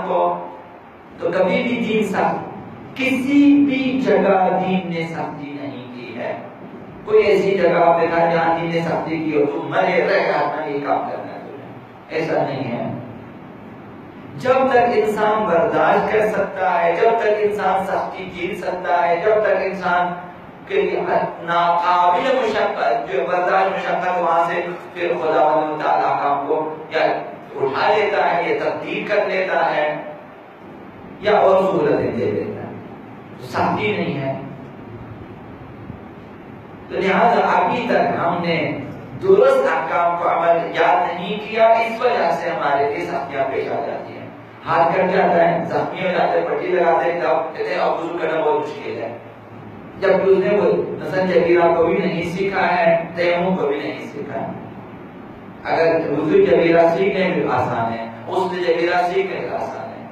انسان کو، تو کبھی بھی دین سخت، کسی بھی جگہ دین نے سختی نہیں کی ہے. کوئی ایسی جگہ آپ دیکھا جہاں دین نے سختی کی ہو تو مرے رہے اپنا یہ کام کرنا ہے تمہیں، ایسا نہیں ہے. جب تک انسان برداشت کر سکتا ہے، جب تک انسان سختی جھیل سکتا ہے، جب تک انسان کے لیے ناقابل مشقت جو برداشت مشقت، وہاں سے پھر خدا تعالیٰ کام کو یا اٹھا لیتا ہے یا تبدیل کر لیتا ہے یا اور سہولتیں دے دیتا ہے، سختی نہیں ہے. تو لہٰذا ابھی تک ہم نے درست احکام کو عمل یاد نہیں کیا، اس وجہ سے ہمارے لیے سختیاں پیش آ جاتی ہیں. ہاتھ کٹ جاتا ہے، زخمی ہو جاتے ہیں، پٹی لگاتے ہیں، تب کہتے ہیں اب وضو کرنا بہت مشکل ہے. جب اس نے وہ مثلا جبیرہ کو بھی نہیں سیکھا ہے، تیمم کو بھی نہیں سیکھا ہے. اگر وضو جبیرہ سیکھنے بھی آسان ہے، اس نے جبیرہ سیکھنے کا آسان ہے،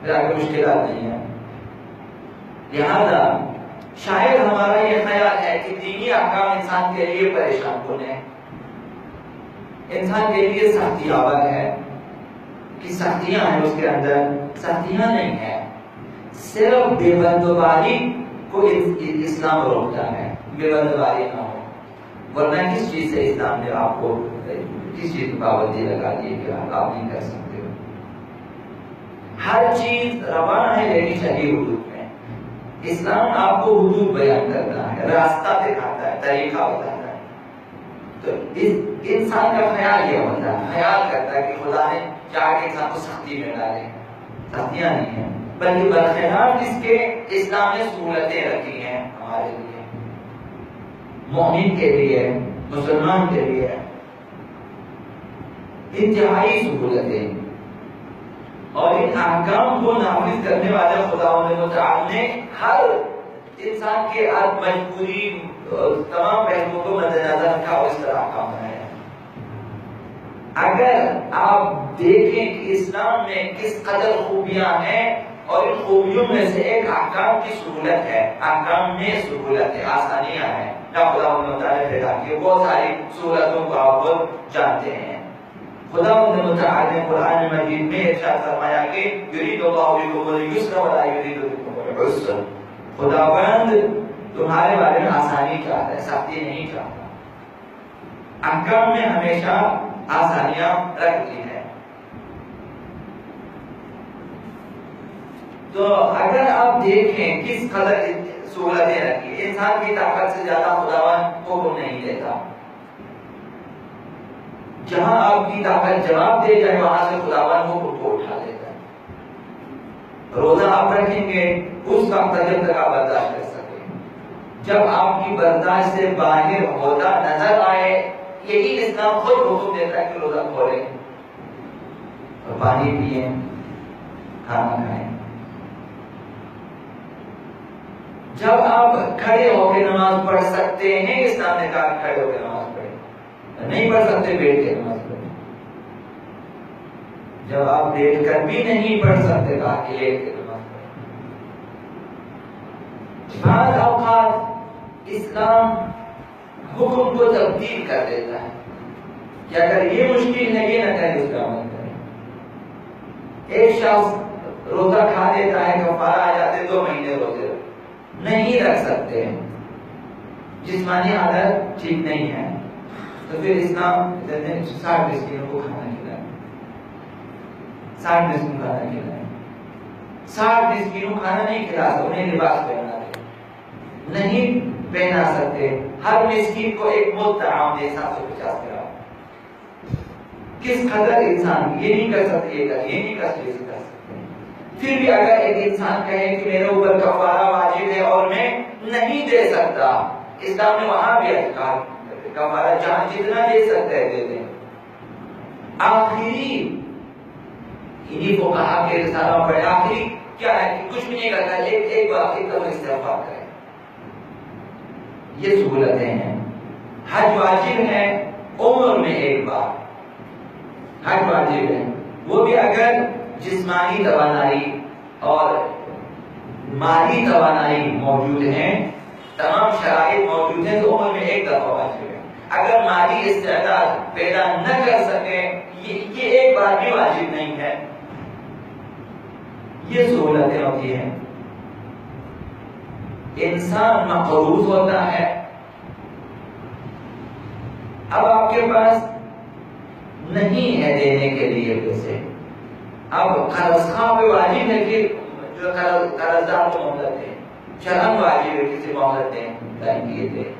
پھر آگے مشکلات نہیں ہے. لہذا شاید ہمارا یہ خیال ہے کہ دینی احکام انسان کے لیے پریشان کن ہے، انسان کے لیے سختی آور ہے، کہ سختیاں ہیں اس کے اندر. سختیاں نہیں ہے، صرف بے بندوباری کو اسلام روکتا ہے. بے بندوباری نہ ہو، ورنہ کس چیز سے اسلام نے آپ کو کس چیز کی پابندی لگا دی کہ آپ نہیں کر سکتے ہو. ہر چیز روا ہے لیکن شرعی حدود میں. اسلام آپ کو حدود بیان کرتا ہے، راستہ دکھاتا ہے، طریقہ بتاتا ہے. تو انسان کا خیال یہ ہوتا ہے، خیال کرتا ہے کہ خدا نے چاہ کے انسان کو سختی میں ڈالے. سختیاں نہیں ہیں، بلکہ برخلاف جس کے اسلام نے سہولتیں رکھی ہیں ہمارے لیے، مومن کے لیے، مسلمان کے لیے انتہائی سہولتیں. اور ان احکام کو نافذ کرنے والے خداوند متعال نے ہر انسان کے مجبوری تمام پہلوؤں کو مد نظر رکھا اور اس طرح کام بنایا. اگر آپ دیکھیں کہ اسلام میں کس قدر خوبیاں ہیں، اور ان خوبیوں میں سے ایک احکام کی سہولت ہے. احکام میں سہولت ہے، آسانیاں ہیں. خداوند متعال نے کہ بہت ساری سہولتوں کو آپ خود جانتے ہیں. خداوند متعال نے قرآن مجید میں ارشاد فرمایا کہ یرید اللہ بکم الیسر ولا یرید بکم العسر. خداوند تمہارے بارے میں آسانی چاہتا ہے، سختی نہیں چاہتا. احکام میں ہمیشہ آسانیاں رکھتی ہے. تو اگر آپ دیکھیں کس قدر سہولتیں رکھی، انسان کی طاقت سے زیادہ خداوند حکم نہیں دیتا. جہاں آپ کی طاقت جواب دے جائے وہاں سے خداوند حکم کو اٹھا لیتا ہے. روزہ آپ رکھیں گے اس وقت جب تک آپ برداشت کر سکیں. جب آپ کی برداشت سے باہر ہوتا نظر آئے، یہی اسلام خود حکم دیتا ہے کہ روزہ کھولیں اور پانی پیئیں، کھانا کھائیں. جب آپ کھڑے ہو کے نماز پڑھ سکتے ہیں، اسلام نے کہا کھڑے ہو کے نماز پڑھیں. نہیں پڑھ سکتے بیٹھ کے نماز پڑھیں. جب آپ بیٹھ کر بھی نہیں پڑھ سکتے کہا کہ لیٹ کے نماز پڑھیں. بعض اوقات اسلام حکم کو تبدیل کر دیتا ہے کہ اگر یہ مشکل ہے یہ نہ کریں، اس کا عمل کریں. ایک شخص روزہ کھا دیتا ہے، کفارہ آ جاتے 2 مہینے روزے نہیں رکھ سکتے، جسمانی حالت ٹھیک نہیں ہے، تو پھر اسلام 60 مسکینوں کو کھانا کھلائے. 60 مسکینوں کھانا کھلائے. 60 مسکینوں کھانا نہیں کھلا سکتے، انہیں لباس پہنا دے نہیں پہنا سکتے. ہر مسکین کو ایک مد طعام دے 750 گرام. کس قدر انسان یہ نہیں کر سکتے، یہ نہیں کر سکتے. پھر بھی اگر ایک انسان کہے کہ میرے اوپر کفارہ واجب ہے اور میں نہیں دے سکتا، اسلام نے وہاں بھی کہا کفارہ جہاں جتنا دے سکتا ہے دے دیں. آخری انہی کو کہا کہ رسالہ پڑھے، آخری کیا ہے کہ کچھ بھی نہیں کرتا، ایک بار ایک دم استغفار کرے. یہ سہولتیں ہیں. حج واجب ہے عمر میں ایک بار، حج واجب ہے، وہ بھی اگر جسمانی توانائی اور مالی توانائی موجود ہیں، تمام شرائط موجود ہیں، تو عمر میں ایک دفعہ واجب ہے. اگر مالی استعداد پیدا نہ کر سکے، یہ ایک بار بھی واجب نہیں ہے. یہ سہولتیں ہوتی ہیں. انسان مقروض ہوتا ہے. اب آپ کے پاس نہیں ہے دینے کے لیے پیسے. اب قرض خواہ پہ واجب ہے کہ جو قرضدار کو مہلت دے، شرعاً واجب ہے کسی مہلت دیں کیے تھے.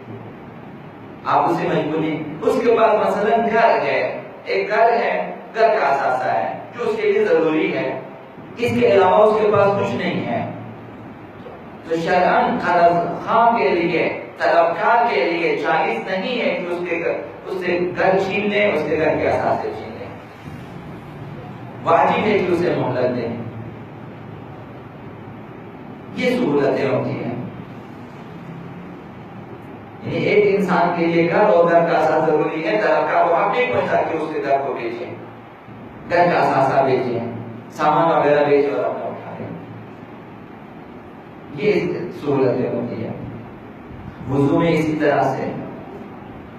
آپ اسے مجبوری، اس کے پاس مثلا گھر ہے، ایک گھر ہے، گھر کا اثاثہ ہے جو اس کے لیے ضروری ہے، اس کے علاوہ اس کے پاس کچھ نہیں ہے، تو شرعاً قرض خواہ کے لیے، طلبکار کے لیے جائز نہیں ہے کہ اس سے گھر چھین لیں، اس کے گھر کے اثاثے چھین لیں. واجب ہے کہ اسے مہلت دیں. یہ سہولتیں ہوتی ہیں. یعنی ایک انسان کے لیے گھر اور گھر کا اثاثہ ضروری ہے. طلبکار کو حق نہیں پہنچا کہ اس کے گھر کو بیچیں، گھر کا اثاثہ بیچیں، سامان وغیرہ بیچیں اور اپنا اٹھائیں. یہ سہولتیں ہوتی ہیں. وضو میں اسی طرح سے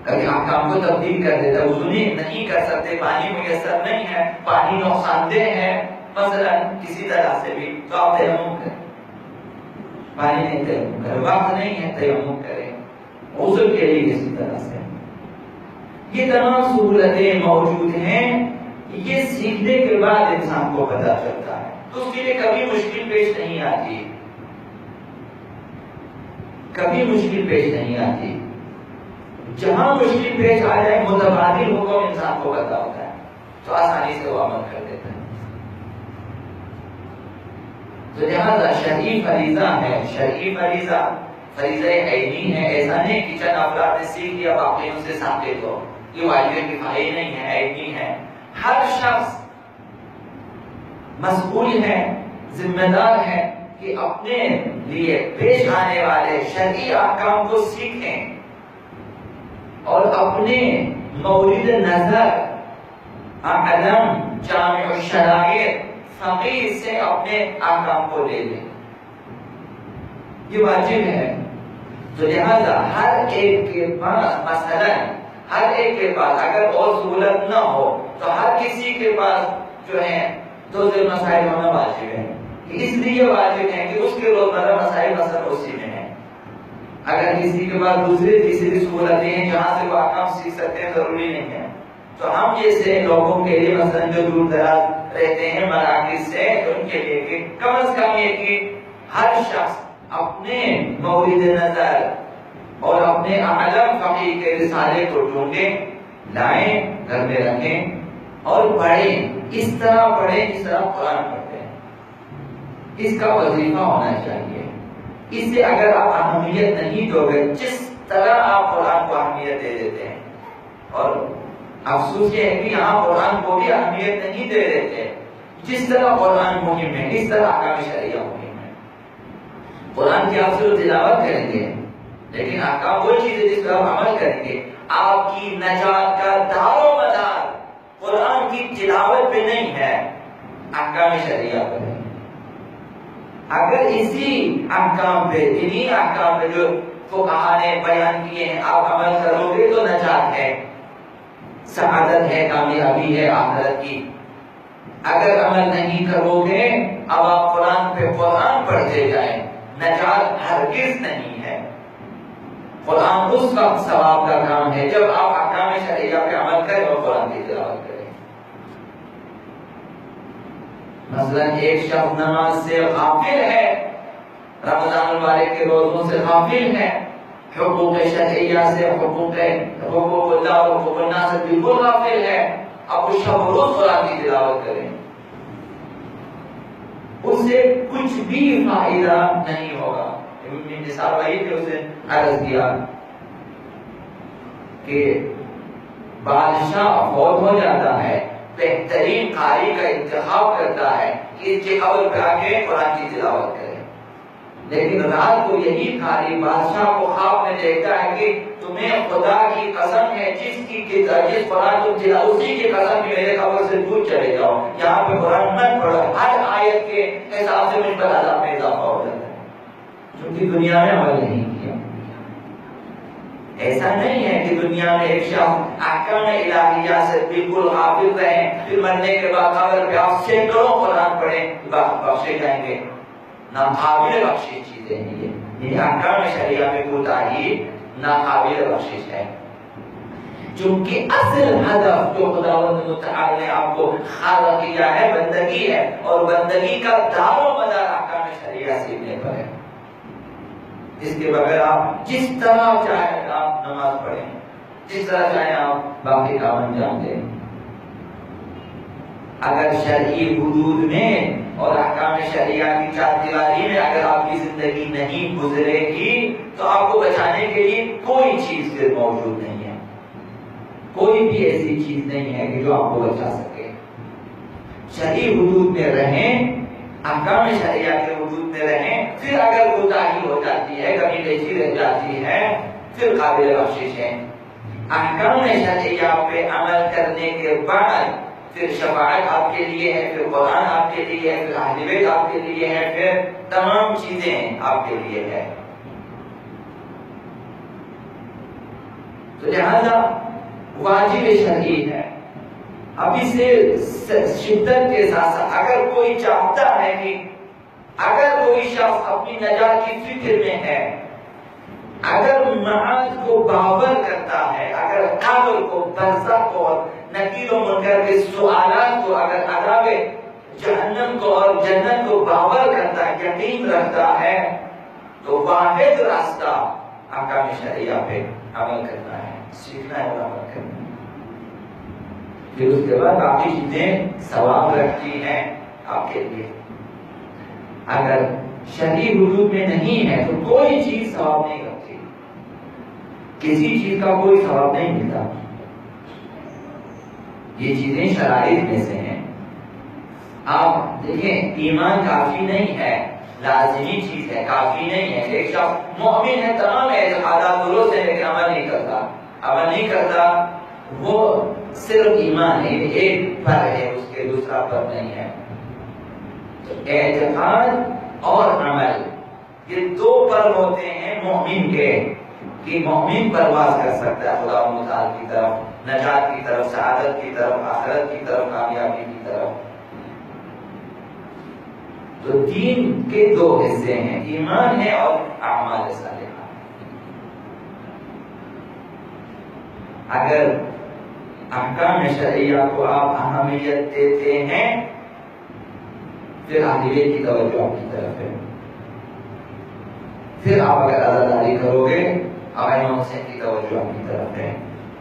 کبھی احکام کو تبدیل کر دیتا ہے. وضو نہیں کر سکتے، پانی میسر نہیں ہے، پانی نقصان دہ ہے مثلا کسی طرح سے بھی، تو آپ تیمم کریں. پانی نہیں تیمم کریں، وقت نہیں ہے تیمم کریں. غسل کے لیے اسی طرح سے یہ تمام سہولتیں موجود ہیں. یہ سیکھنے کے بعد انسان کو پتہ چلتا ہے، تو اس کے لیے کبھی مشکل پیش نہیں آتی، کبھی مشکل پیش نہیں آتی. جہاں مشکل پیش آ جائے متبادل حکم انسان کو پتہ ہوتا ہے تو آسانی سے وہ عمل کر دیتا ہے. تو لہٰذا شرعی فریضہ ہے، شرعی فریضہ عینی ہے. ایسا نہیں کہ چند افراد نے سیکھ لیا باقی ان سے ثابت ہو. یہ واجب کفایہ نہیں ہے، عینی ہے. ہر شخص مسئول ہے، ذمہ دار ہے کہ اپنے لیے پیش آنے والے شرعی احکام کو سیکھیں اور اپنے مورد نظر اعلم جامع الشرائع فقیہ سے اپنے احکام کو لے لیں. یہ واجب ہے. تو لہذا ہر ایک کے پاس مثلا ہر ایک کے پاس اگر اور سہولت نہ ہو تو ہر کسی کے پاس جو ہے دو مسائل ہونا واجب ہے. اس لیے واجب ہے کہ اس کے روزمرہ مسائل مثلا اسی میں ہیں. اگر کسی کے پاس دوسری تیسری سہولتیں ہیں جہاں سے وہ احکام سیکھ سکتے ہیں، ضروری نہیں ہے. تو ہم جیسے لوگوں کے لیے مثلا جو دور دراز رہتے ہیں مراکز سے، ان کے لیے کہ کم از کم یہ کہ ہر شخص اپنے مورد نظر اور اپنے اعلم فقیہ کے رسالے کو ڈھونڈیں، لائیں، گھر میں رکھیں اور پڑھیں. اس طرح پڑھیں جس طرح قرآن پڑھتے ہیں. اس کا وظیفہ ہونا چاہیے. اس سے اگر آپ اہمیت نہیں دو گے، جس طرح آپ قرآن کو اہمیت دے دیتے ہیں، اور افسوس یہ ہے کہ یہاں قرآن کو بھی اہمیت نہیں دے دیتے. جس طرح قرآن مہم ہے اس طرح احکام شرعیہ مہم ہے. قرآن کی آپ صرف تلاوت کریں گے لیکن احکام وہ چیز ہے جس پر آپ عمل کریں گے. آپ کی نجات کا دار و مدار قرآن کی تلاوت پہ نہیں ہے، احکام شرعیہ پر ہے. اگر اسی احکام پہ، انہی احکام پہ جو فقہا نے بیان کیے ہیں آپ عمل کرو گے تو نجات ہے، سعادت ہے، کامیابی ہے آخرت کی. اگر عمل نہیں کرو گے، اب آپ قرآن پہ قرآن پڑھتے جائیں، نجات ہرگز نہیں ہے. قرآن اس وقت ثواب کا کام ہے جب آپ احکام شرعیہ پہ عمل کریں اور قرآن کی تلاوت کریں. مثلا ایک شخص نماز سے غافل ہے، رمضان المبارک کے روزوں سے غافل ہے، حقوق شرعیہ سے، حقوق اللہ اور حقوق الناس سے بالکل غافل ہے. اب اس شب روز قرآن کی تلاوت کریں، اس سے کچھ بھی فائدہ نہیں ہوگا. مثال وہی کہ اسے عرض کیا کہ بادشاہ فوت ہو جاتا ہے، بہترین قاری کا انتخاب کرتا ہے کہ اس کے قبر پہ آ کے قرآن کی تلاوت کرے، لیکن رات کو یہی قاری بادشاہ کو خواب میں دیکھتا ہے کہ تمہیں خدا کی قسم ہے جس قرآن تم تلاوت اسی کی قسم کہ میرے قبر سے دور چلے جاؤ، یہاں پہ قرآن مت پڑھو. ہر آیت کے حساب سے مجھ پر عذاب میں اضافہ ہو جاتا ہے کیونکہ دنیا میں عمل نہیں کیا. ایسا نہیں ہے کہ دنیا میں ایک شخص احکام الہیہ سے بالکل غافل رہے، پھر مرنے کے بعد قبر پہ آپ سینکڑوں قرآن پڑھیں بخشے جائیں گے۔ ناقابل بخشش چیزیں ہیں یہ احکام شریعہ میں کوتاہی ناقابل بخشش ہے، چونکہ اصل ہدف جو خداوند متعال نے آپ کو خلق کیا ہے بندگی ہے، اور بندگی کا دار و مدار احکام شریعہ سیکھنے پر ہے۔ اس کے بغیر آپ جس طرح چاہیں آپ نماز پڑھیں، جس طرح چاہیں آپ باقی کام انجام دیں، اگر شرعی حدود میں اور احکام شریعہ کی چار دیواری میں اگر آپ کی زندگی نہیں گزرے گی تو آپ کو بچانے کے لیے کوئی چیز پھر موجود نہیں ہے، کوئی بھی ایسی چیز نہیں ہے کہ جو آپ کو بچا سکے۔ شرعی حدود میں رہیں، احکام شریعہ کے حدود میں رہیں، پھر اگر کوتاہی ہو جاتی ہے، کمی بیشی رہ جاتی ہے، پھر قابل بخشش ہے۔ احکام شریعہ پہ عمل کرنے کے بعد پھر شفاعت آپ کے لیے ہے، پھر قرآن آپ کے لیے ہے، پھر اہل بیت آپ کے لیے ہے، پھر تمام چیزیں آپ کے لیے ہے۔ تو لہذا واجب شرعی ہے۔ اب اسے شدت کے ساتھ اگر کوئی چاہتا ہے کہ اگر کوئی شخص اپنی نجات کی فکر میں ہے، اگر معاد کو باور کرتا ہے، اگر قبر کو، برزخ کو اور نکیر و منکر کے سوالات کو، اگر عذاب جہنم کو اور جنت کو باور کرتا ہے، یقین رکھتا ہے، تو واحد راستہ احکام شریعہ پہ عمل کرنا ہے، سیکھنا ہے اور عمل کرنا ہے۔ پھر اس کے بعد باقی چیزیں ثواب رکھتی ہیں آپ کے لیے۔ اگر شرعی حدود میں نہیں ہے تو کوئی چیز ثواب نہیں رکھتی، کسی چیز کا کوئی ثواب نہیں ملتا۔ یہ چیزیں شرائط میں سے ہیں۔ آپ دیکھیں، ایمان کافی نہیں ہے، لازمی چیز ہے، کافی نہیں ہے۔ ایک شخص مومن ہے، تمام اعتقادات درست ہیں، لیکن عمل نہیں کرتا، وہ صرف ایمان ہے، ایک پر ہے، اس کے دوسرا پر نہیں ہے۔ تو اعتقاد اور عمل یہ دو پر ہوتے ہیں مومن کے، کہ مومن پرواز کر سکتا ہے خدا متعال کی طرف، نجات کی طرف، سعادت کی طرف، آخرت کی طرف، کامیابی کی طرف۔ تو دین کے دو حصے ہیں، ایمان ہے اور اعمال صالحہ۔ اگر احکام شرعیہ کو آپ اہمیت دیتے ہیں، پھر اہل بیت کی توجہ آپ کی طرف ہے۔ پھر آپ اگر عزاداری کرو گے، امام حسین کی توجہ آپ کی طرف ہے،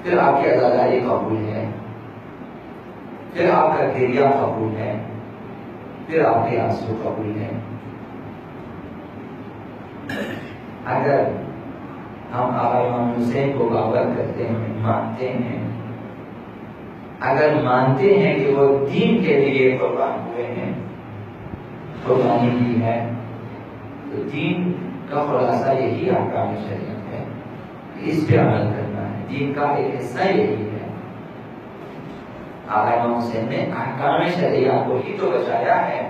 پھر آپ کی عزاداری قبول ہے، پھر آپ کا گریہ قبول ہے، پھر آپ کے آنسو قبول ہے۔ اگر ہم امام حسین کو باور کرتے ہیں، مانتے ہیں، اگر مانتے ہیں کہ وہ دین کے لیے قربان ہوئے ہیں، قربانی کی ہے، تو دین کا خلاصہ یہی احکام شریعت ہے، اس پہ عمل کرنا ہے۔ دین کا ایک حصہ یہی ہے۔ امام حسین نے احکام شریعہ کو ہی تو بچایا ہے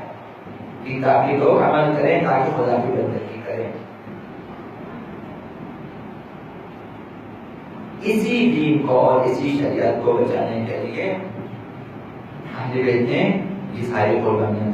کہ تاکہ لوگ عمل کریں، تاکہ خدا کی بندگی کریں۔ اسی دین کو اور اسی شریعت کو بچانے کے لیے اہل بیت نے یہ ساری قربانیاں